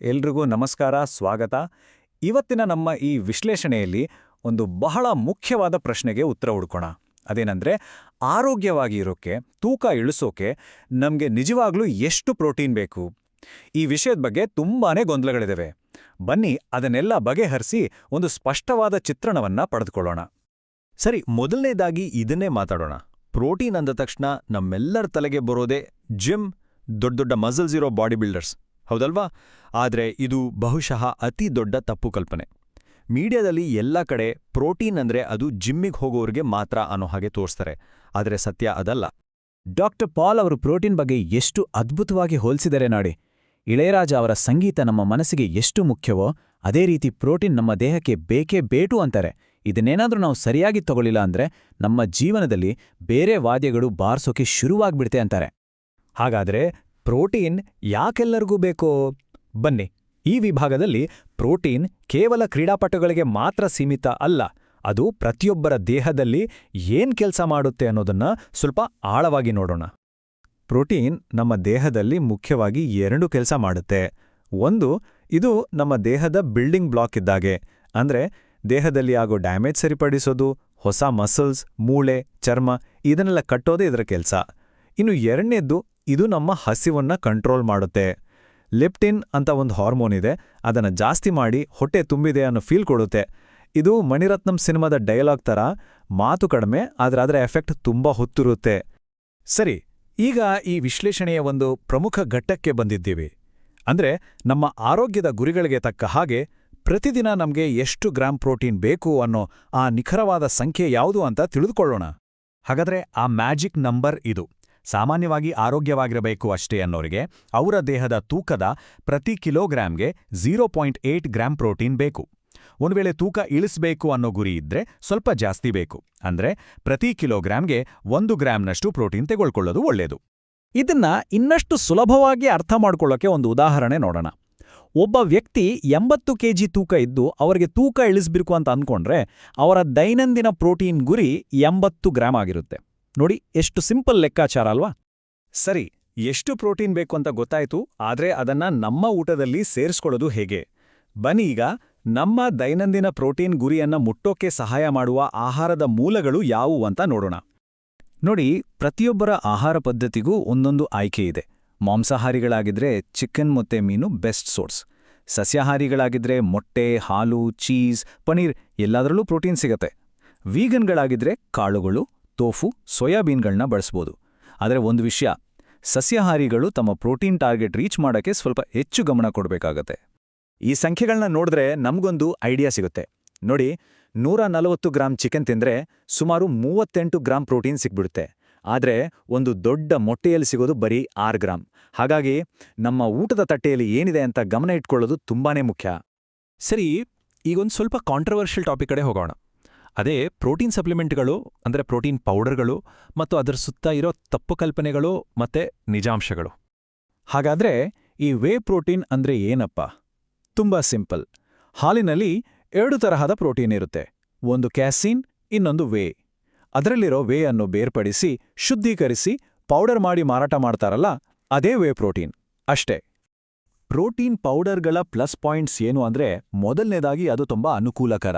ಎಲ್ರಿಗೂ ನಮಸ್ಕಾರ, ಸ್ವಾಗತ. ಇವತ್ತಿನ ನಮ್ಮ ಈ ವಿಶ್ಲೇಷಣೆಯಲ್ಲಿ ಒಂದು ಬಹಳ ಮುಖ್ಯವಾದ ಪ್ರಶ್ನೆಗೆ ಉತ್ತರ ಹುಡ್ಕೋಣ. ಅದೇನಂದ್ರೆ, ಆರೋಗ್ಯವಾಗಿ ಇರೋಕೆ, ತೂಕ ಇಳಿಸೋಕೆ ನಮಗೆ ನಿಜವಾಗ್ಲೂ ಎಷ್ಟು ಪ್ರೋಟೀನ್ ಬೇಕು? ಈ ವಿಷಯದ ಬಗ್ಗೆ ತುಂಬಾನೇ ಗೊಂದಲಗಳಿವೆ. ಬನ್ನಿ ಅದನ್ನೆಲ್ಲ ಬಗೆಹರಿಸಿ ಒಂದು ಸ್ಪಷ್ಟವಾದ ಚಿತ್ರಣವನ್ನ ಪಡೆದುಕೊಳ್ಳೋಣ. ಸರಿ, ಮೊದಲನೇದಾಗಿ ಇದನ್ನೇ ಮಾತಾಡೋಣ. ಪ್ರೋಟೀನ್ ಅಂದ ತಕ್ಷಣ ನಮ್ಮೆಲ್ಲರ ತಲೆಗೆ ಬರೋದೇ ಜಿಮ್, ದೊಡ್ಡ ದೊಡ್ಡ ಮಸಲ್ಸ್ ಇರೋ ಬಾಡಿ ಬಿಲ್ಡರ್ಸ್, ಹೌದಲ್ವಾ? ಆದರೆ ಇದು ಬಹುಶಃ ಅತಿ ದೊಡ್ಡ ತಪ್ಪು ಕಲ್ಪನೆ. ಮೀಡಿಯಾದಲ್ಲಿ ಎಲ್ಲ ಕಡೆ ಪ್ರೋಟೀನ್ ಅಂದ್ರೆ ಅದು ಜಿಮ್ಮಿಗೆ ಹೋಗೋರಿಗೆ ಮಾತ್ರ ಅನ್ನೋ ಹಾಗೆ ತೋರಿಸ್ತಾರೆ. ಆದರೆ ಸತ್ಯ ಅದಲ್ಲ. ಡಾಕ್ಟರ್ ಪಾಲ್ ಅವರು ಪ್ರೋಟೀನ್ ಬಗ್ಗೆ ಎಷ್ಟು ಅದ್ಭುತವಾಗಿ ಹೋಲಿಸಿದರೆ ನೋಡಿ. ಇಳೆಯರಾಜ ಅವರ ಸಂಗೀತ ನಮ್ಮ ಮನಸ್ಸಿಗೆ ಎಷ್ಟು ಮುಖ್ಯವೋ ಅದೇ ರೀತಿ ಪ್ರೋಟೀನ್ ನಮ್ಮ ದೇಹಕ್ಕೆ ಬೇಕೇ ಬೇಕು ಅಂತಾರೆ. ಇದನ್ನೇನಾದ್ರೂ ನಾವು ಸರಿಯಾಗಿ ತಗೊಳ್ಳಿಲ್ಲ ಅಂದ್ರೆ ನಮ್ಮ ಜೀವನದಲ್ಲಿ ಬೇರೆ ವಾದ್ಯಗಳು ಬಾರ್ಸೋಕೆ ಶುರುವಾಗ್ಬಿಡ್ತೆ ಅಂತಾರೆ. ಹಾಗಾದ್ರೆ ಪ್ರೋಟೀನ್ ಯಾಕೆಲ್ಲರಿಗೂ ಬೇಕೋ? ಬನ್ನಿ, ಈ ವಿಭಾಗದಲ್ಲಿ ಪ್ರೋಟೀನ್ ಕೇವಲ ಕ್ರೀಡಾಪಟುಗಳಿಗೆ ಮಾತ್ರ ಸೀಮಿತ ಅಲ್ಲ, ಅದು ಪ್ರತಿಯೊಬ್ಬರ ದೇಹದಲ್ಲಿ ಏನ್ ಕೆಲಸ ಮಾಡುತ್ತೆ ಅನ್ನೋದನ್ನ ಸ್ವಲ್ಪ ಆಳವಾಗಿ ನೋಡೋಣ. ಪ್ರೋಟೀನ್ ನಮ್ಮ ದೇಹದಲ್ಲಿ ಮುಖ್ಯವಾಗಿ ಎರಡು ಕೆಲಸ ಮಾಡುತ್ತೆ. ಒಂದು, ಇದು ನಮ್ಮ ದೇಹದ ಬಿಲ್ಡಿಂಗ್ ಬ್ಲಾಕ್ ಇದ್ದಾಗೆ, ಅಂದ್ರೆ ದೇಹದಲ್ಲಿ ಆಗೋ ಡ್ಯಾಮೇಜ್ ಸರಿಪಡಿಸೋದು, ಹೊಸ ಮಸಲ್ಸ್, ಮೂಳೆ, ಚರ್ಮ ಇದನ್ನೆಲ್ಲ ಕಟ್ಟೋದೇ ಇದರ ಕೆಲಸ. ಇನ್ನು ಎರಡನೇದ್ದು, ಇದು ನಮ್ಮ ಹಸಿವನ್ನ ಕಂಟ್ರೋಲ್ ಮಾಡುತ್ತೆ. ಲೆಪ್ಟಿನ್ ಅಂತ ಒಂದು ಹಾರ್ಮೋನ್ ಇದೆ, ಅದನ್ನ ಜಾಸ್ತಿ ಮಾಡಿ ಹೊಟ್ಟೆ ತುಂಬಿದೆ ಅನ್ನೋ ಫೀಲ್ ಕೊಡುತ್ತೆ. ಇದು ಮಣಿರತ್ನಂ ಸಿನಿಮಾದ ಡೈಲಾಗ್ ಥರ, ಮಾತು ಕಡಿಮೆ ಆದ್ರೆ ಅದರ ಎಫೆಕ್ಟ್ ತುಂಬಾ ಹೊತ್ತಿರುತ್ತೆ. ಸರಿ, ಈಗ ಈ ವಿಶ್ಲೇಷಣೆಯ ಒಂದು ಪ್ರಮುಖ ಘಟ್ಟಕ್ಕೆ ಬಂದಿದ್ದೀವಿ. ಅಂದ್ರೆ ನಮ್ಮ ಆರೋಗ್ಯದ ಗುರಿಗಳಿಗೆ ತಕ್ಕ ಹಾಗೆ ಪ್ರತಿದಿನ ನಮ್ಗೆ ಎಷ್ಟು ಗ್ರಾಂ ಪ್ರೋಟೀನ್ ಬೇಕು ಅನ್ನೋ ಆ ನಿಖರವಾದ ಸಂಖ್ಯೆ ಯಾವುದು ಅಂತ ತಿಳಿದುಕೊಳ್ಳೋಣ. ಹಾಗಾದ್ರೆ ಆ ಮ್ಯಾಜಿಕ್ ನಂಬರ್ ಇದು. ಸಾಮಾನ್ಯವಾಗಿ ಆರೋಗ್ಯವಾಗಿರಬೇಕು ಅಷ್ಟೇ ಅನ್ನೋರಿಗೆ ಅವರ ದೇಹದ ತೂಕದ ಪ್ರತಿ ಕಿಲೋಗ್ರಾಂಗೆ 0.8 ಗ್ರಾಂ ಪ್ರೋಟೀನ್ ಬೇಕು. ಒಂದು ವೇಳೆ ತೂಕ ಇಳಿಸಬೇಕು ಅನ್ನೋ ಗುರಿ ಇದ್ರೆ ಸ್ವಲ್ಪ ಜಾಸ್ತಿ ಬೇಕು, ಅಂದ್ರೆ ಪ್ರತಿ ಕಿಲೋಗ್ರಾಂಗೆ 1 ಗ್ರಾಂನಷ್ಟು ಪ್ರೋಟೀನ್ ತೆಗೆದುಕೊಳ್ಳೋದು ಒಳ್ಳೆಯದು. ಇದನ್ನ ಇನ್ನಷ್ಟು ಸುಲಭವಾಗಿ ಅರ್ಥ ಮಾಡ್ಕೊಳ್ಳೋಕೆ ಒಂದು ಉದಾಹರಣೆ ನೋಡೋಣ. ಒಬ್ಬ ವ್ಯಕ್ತಿ 80 ಕೆಜಿ ತೂಕ ಇದ್ದು ಅವರಿಗೆ ತೂಕ ಇಳಿಸಬೇಕು ಅಂತ ಅಂದ್ಕೊಂಡ್ರೆ ಅವರ ದೈನಂದಿನ ಪ್ರೋಟೀನ್ ಗುರಿ 80 ಗ್ರಾಂ ಆಗಿರುತ್ತೆ. ನೋಡಿ, ಎಷ್ಟು ಸಿಂಪಲ್ ಲೆಕ್ಕಾಚಾರ ಅಲ್ವಾ? ಸರಿ, ಎಷ್ಟು ಪ್ರೋಟೀನ್ ಬೇಕು ಅಂತ ಗೊತ್ತಾಯ್ತು, ಆದ್ರೆ ಅದನ್ನ ನಮ್ಮ ಊಟದಲ್ಲಿ ಸೇರಿಸ್ಕೊಳ್ಳೋದು ಹೇಗೆ? ಬನ್ನಿ ಈಗ ನಮ್ಮ ದೈನಂದಿನ ಪ್ರೋಟೀನ್ ಗುರಿಯನ್ನ ಮುಟ್ಟೋಕೆ ಸಹಾಯ ಮಾಡುವ ಆಹಾರದ ಮೂಲಗಳು ಯಾವುವು ಅಂತ ನೋಡೋಣ. ನೋಡಿ, ಪ್ರತಿಯೊಬ್ಬರ ಆಹಾರ ಪದ್ಧತಿಗೂ ಒಂದೊಂದು ಆಯ್ಕೆ ಇದೆ. ಮಾಂಸಾಹಾರಿಗಳಾಗಿದ್ರೆ ಚಿಕನ್ ಮತ್ತೆ ಮೀನು ಬೆಸ್ಟ್ ಸೋರ್ಸ್. ಸಸ್ಯಾಹಾರಿಗಳಾಗಿದ್ರೆ ಮೊಟ್ಟೆ, ಹಾಲು, ಚೀಸ್, ಪನೀರ್ ಎಲ್ಲದರಲ್ಲೂ ಪ್ರೋಟೀನ್ ಸಿಗತ್ತೆ. ವೀಗನ್ಗಳಾಗಿದ್ರೆ ಕಾಳುಗಳು, ತೋಫು, ಸೋಯಾಬೀನ್ಗಳನ್ನ ಬಳಸ್ಬೋದು. ಆದರೆ ಒಂದು ವಿಷಯ, ಸಸ್ಯಾಹಾರಿಗಳು ತಮ್ಮ ಪ್ರೋಟೀನ್ ಟಾರ್ಗೆಟ್ ರೀಚ್ ಮಾಡೋಕ್ಕೆ ಸ್ವಲ್ಪ ಹೆಚ್ಚು ಗಮನ ಕೊಡಬೇಕಾಗತ್ತೆ. ಈ ಸಂಖ್ಯೆಗಳನ್ನ ನೋಡಿದ್ರೆ ನಮಗೊಂದು ಐಡಿಯಾ ಸಿಗುತ್ತೆ. ನೋಡಿ, 140 ಗ್ರಾಂ ಚಿಕನ್ ತಿಂದ್ರೆ ಸುಮಾರು 38 ಗ್ರಾಂ ಪ್ರೋಟೀನ್ ಸಿಗ್ಬಿಡುತ್ತೆ. ಆದರೆ ಒಂದು ದೊಡ್ಡ ಮೊಟ್ಟೆಯಲ್ಲಿ ಸಿಗೋದು ಬರೀ 6 ಗ್ರಾಂ. ಹಾಗಾಗಿ ನಮ್ಮ ಊಟದ ತಟ್ಟೆಯಲ್ಲಿ ಏನಿದೆ ಅಂತ ಗಮನ ಇಟ್ಕೊಳ್ಳೋದು ತುಂಬಾನೇ ಮುಖ್ಯ. ಸರಿ, ಈಗೊಂದು ಸ್ವಲ್ಪ ಕಾಂಟ್ರವರ್ಷಿಯಲ್ ಟಾಪಿಕ್ ಕಡೆ ಹೋಗೋಣ. ಅದೇ ಪ್ರೋಟೀನ್ ಸಪ್ಲಿಮೆಂಟ್ಗಳು, ಅಂದರೆ ಪ್ರೋಟೀನ್ ಪೌಡರ್ಗಳು ಮತ್ತು ಅದರ ಸುತ್ತ ಇರೋ ತಪ್ಪು ಕಲ್ಪನೆಗಳು ಮತ್ತೆ ನಿಜಾಂಶಗಳು. ಹಾಗಾದ್ರೆ ಈ ವೇ ಪ್ರೋಟೀನ್ ಅಂದ್ರೆ ಏನಪ್ಪ? ತುಂಬಾ ಸಿಂಪಲ್. ಹಾಲಿನಲ್ಲಿ 2 ತರಹದ ಪ್ರೋಟೀನ್ ಇರುತ್ತೆ. ಒಂದು ಕ್ಯಾಸೀನ್, ಇನ್ನೊಂದು ವೇ. ಅದರಲ್ಲಿರೋ ವೇ ಅನ್ನು ಬೇರ್ಪಡಿಸಿ ಶುದ್ಧೀಕರಿಸಿ ಪೌಡರ್ ಮಾಡಿ ಮಾರಾಟ ಮಾಡ್ತಾರಲ್ಲ, ಅದೇ ವೇ ಪ್ರೋಟೀನ್ ಅಷ್ಟೇ. ಪ್ರೋಟೀನ್ ಪೌಡರ್ಗಳ ಪ್ಲಸ್ ಪಾಯಿಂಟ್ಸ್ ಏನು ಅಂದ್ರೆ, ಮೊದಲನೇದಾಗಿ ಅದು ತುಂಬಾ ಅನುಕೂಲಕರ.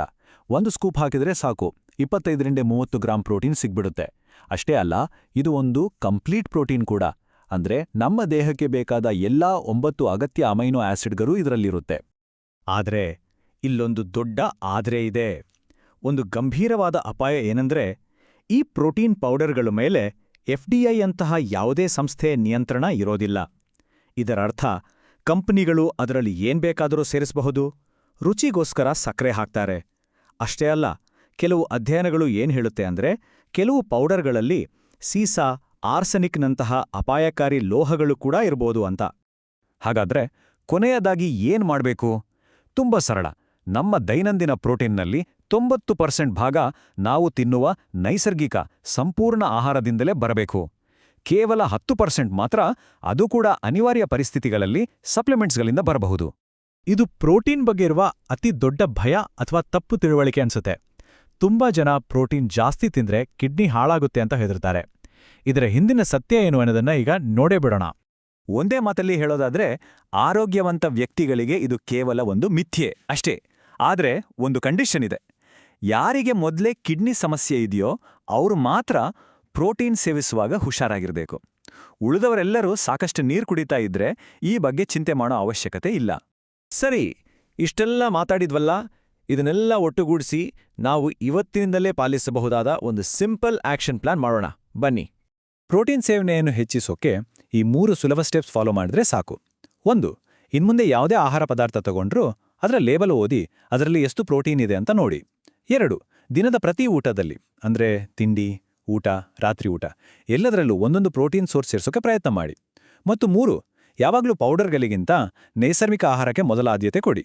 1 ಸ್ಕೂಪ್ ಹಾಕಿದ್ರೆ ಸಾಕು, 25-30 ಗ್ರಾಂ ಪ್ರೋಟೀನ್ ಸಿಗ್ಬಿಡುತ್ತೆ. ಅಷ್ಟೇ ಅಲ್ಲ, ಇದು ಒಂದು ಕಂಪ್ಲೀಟ್ ಪ್ರೋಟೀನ್ ಕೂಡ. ಅಂದ್ರೆ ನಮ್ಮ ದೇಹಕ್ಕೆ ಬೇಕಾದ ಎಲ್ಲಾ 9 ಅಗತ್ಯ ಅಮೈನೋ ಆಸಿಡ್ಗಳು ಇದರಲ್ಲಿರುತ್ತೆ. ಆದ್ರೆ ಇಲ್ಲೊಂದು ದೊಡ್ಡ ಆದ್ರೆ ಇದೆ. ಒಂದು ಗಂಭೀರವಾದ ಅಪಾಯ ಏನಂದ್ರೆ, ಈ ಪ್ರೋಟೀನ್ ಪೌಡರ್ಗಳ ಮೇಲೆ FDA ಅಂತಹ ಯಾವುದೇ ಸಂಸ್ಥೆ ನಿಯಂತ್ರಣ ಇರೋದಿಲ್ಲ. ಇದರರ್ಥ ಕಂಪನಿಗಳು ಅದರಲ್ಲಿ ಏನ್ ಬೇಕಾದರೂ ಸೇರಿಸಬಹುದು. ರುಚಿಗೋಸ್ಕರ ಸಕ್ಕರೆ ಹಾಕ್ತಾರೆ. ಅಷ್ಟೇ ಅಲ್ಲ, ಕೆಲವು ಅಧ್ಯಯನಗಳು ಏನ್ ಹೇಳುತ್ತೆ ಅಂದ್ರೆ, ಕೆಲವು ಪೌಡರ್ಗಳಲ್ಲಿ ಸೀಸಾ, ಆರ್ಸೆನಿಕ್ನಂತಹ ಅಪಾಯಕಾರಿ ಲೋಹಗಳು ಕೂಡ ಇರ್ಬೋದು ಅಂತ. ಹಾಗಾದ್ರೆ ಕೊನೆಯದಾಗಿ ಏನ್ ಮಾಡ್ಬೇಕು? ತುಂಬಾ ಸರಳ. ನಮ್ಮ ದೈನಂದಿನ ಪ್ರೋಟೀನ್ನಲ್ಲಿ 90% ಭಾಗ ನಾವು ತಿನ್ನುವ ನೈಸರ್ಗಿಕ ಸಂಪೂರ್ಣ ಆಹಾರದಿಂದಲೇ ಬರಬೇಕು. ಕೇವಲ 10% ಮಾತ್ರ, ಅದು ಕೂಡ ಅನಿವಾರ್ಯ ಪರಿಸ್ಥಿತಿಗಳಲ್ಲಿ ಸಪ್ಲಿಮೆಂಟ್ಸ್ಗಳಿಂದ ಬರಬಹುದು. ಇದು ಪ್ರೋಟೀನ್ ಬಗ್ಗೆ ಇರುವ ಅತಿ ದೊಡ್ಡ ಭಯ ಅಥವಾ ತಪ್ಪು ತಿಳುವಳಿಕೆ ಅನ್ಸುತ್ತೆ. ತುಂಬಾ ಜನ ಪ್ರೋಟೀನ್ ಜಾಸ್ತಿ ತಿಂದ್ರೆ ಕಿಡ್ನಿ ಹಾಳಾಗುತ್ತೆ ಅಂತ ಹೆದರ್ತಾರೆ. ಇದರ ಹಿಂದಿನ ಸತ್ಯ ಏನು ಅನ್ನೋದನ್ನ ಈಗ ನೋಡೇ ಬಿಡೋಣ. ಒಂದೇ ಮಾತಲ್ಲಿ ಹೇಳೋದಾದ್ರೆ ಆರೋಗ್ಯವಂತ ವ್ಯಕ್ತಿಗಳಿಗೆ ಇದು ಕೇವಲ ಒಂದು ಮಿಥ್ಯೆ ಅಷ್ಟೇ. ಆದರೆ ಒಂದು ಕಂಡೀಷನ್ ಇದೆ. ಯಾರಿಗೆ ಮೊದಲೇ ಕಿಡ್ನಿ ಸಮಸ್ಯೆ ಇದೆಯೋ ಅವರು ಮಾತ್ರ ಪ್ರೋಟೀನ್ ಸೇವಿಸುವಾಗ ಹುಷಾರಾಗಿರಬೇಕು. ಉಳಿದವರೆಲ್ಲರೂ ಸಾಕಷ್ಟು ನೀರು ಕುಡಿತಾ ಇದ್ರೆ ಈ ಬಗ್ಗೆ ಚಿಂತೆ ಮಾಡೋ ಅವಶ್ಯಕತೆ ಇಲ್ಲ. ಸರಿ, ಇಷ್ಟೆಲ್ಲ ಮಾತಾಡಿದ್ವಲ್ಲ, ಇದನ್ನೆಲ್ಲ ಒಟ್ಟುಗೂಡಿಸಿ ನಾವು ಇವತ್ತಿನಿಂದಲೇ ಪಾಲಿಸಬಹುದಾದ ಒಂದು ಸಿಂಪಲ್ ಆಕ್ಷನ್ ಪ್ಲಾನ್ ಮಾಡೋಣ ಬನ್ನಿ. ಪ್ರೋಟೀನ್ ಸೇವನೆಯನ್ನು ಹೆಚ್ಚಿಸೋಕೆ ಈ 3 ಸುಲಭ ಸ್ಟೆಪ್ಸ್ ಫಾಲೋ ಮಾಡಿದ್ರೆ ಸಾಕು. 1. ಇನ್ಮುಂದೆ ಯಾವುದೇ ಆಹಾರ ಪದಾರ್ಥ ತಗೊಂಡ್ರೂ ಅದರ ಲೇಬಲ್ ಓದಿ ಅದರಲ್ಲಿ ಎಷ್ಟು ಪ್ರೋಟೀನ್ ಇದೆ ಅಂತ ನೋಡಿ. 2. ದಿನದ ಪ್ರತಿ ಊಟದಲ್ಲಿ ಅಂದ್ರೆ ತಿಂಡಿ, ಊಟ, ರಾತ್ರಿ ಊಟ ಎಲ್ಲದರಲ್ಲೂ ಒಂದೊಂದು ಪ್ರೋಟೀನ್ ಸೋರ್ಸ್ ಸೇರಿಸೋಕೆ ಪ್ರಯತ್ನ ಮಾಡಿ. ಮತ್ತು 3. ಯಾವಾಗಲೂ ಪೌಡರ್ಗಳಿಗಿಂತ ನೈಸರ್ಗಿಕ ಆಹಾರಕ್ಕೆ ಮೊದಲ ಆದ್ಯತೆ ಕೊಡಿ.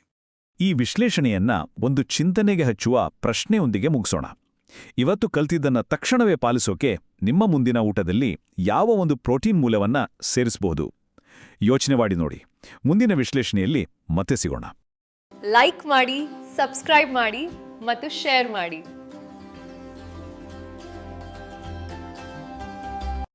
ಈ ವಿಶ್ಲೇಷಣೆಯನ್ನ ಒಂದು ಚಿಂತನೆಗೆ ಹಚ್ಚುವ ಪ್ರಶ್ನೆಯೊಂದಿಗೆ ಮುಗಿಸೋಣ. ಇವತ್ತು ಕಲ್ತಿದ್ದನ್ನ ತಕ್ಷಣವೇ ಪಾಲಿಸೋಕೆ ನಿಮ್ಮ ಮುಂದಿನ ಊಟದಲ್ಲಿ ಯಾವ ಒಂದು ಪ್ರೋಟೀನ್ ಮೂಲವನ್ನ ಸೇರಿಸಬಹುದು? ಯೋಚನೆ ಮಾಡಿ ನೋಡಿ. ಮುಂದಿನ ವಿಶ್ಲೇಷಣೆಯಲ್ಲಿ ಮತ್ತೆ ಸಿಗೋಣ. ಲೈಕ್ ಮಾಡಿ, ಸಬ್ಸ್ಕ್ರೈಬ್ ಮಾಡಿ ಮತ್ತು ಶೇರ್ ಮಾಡಿ.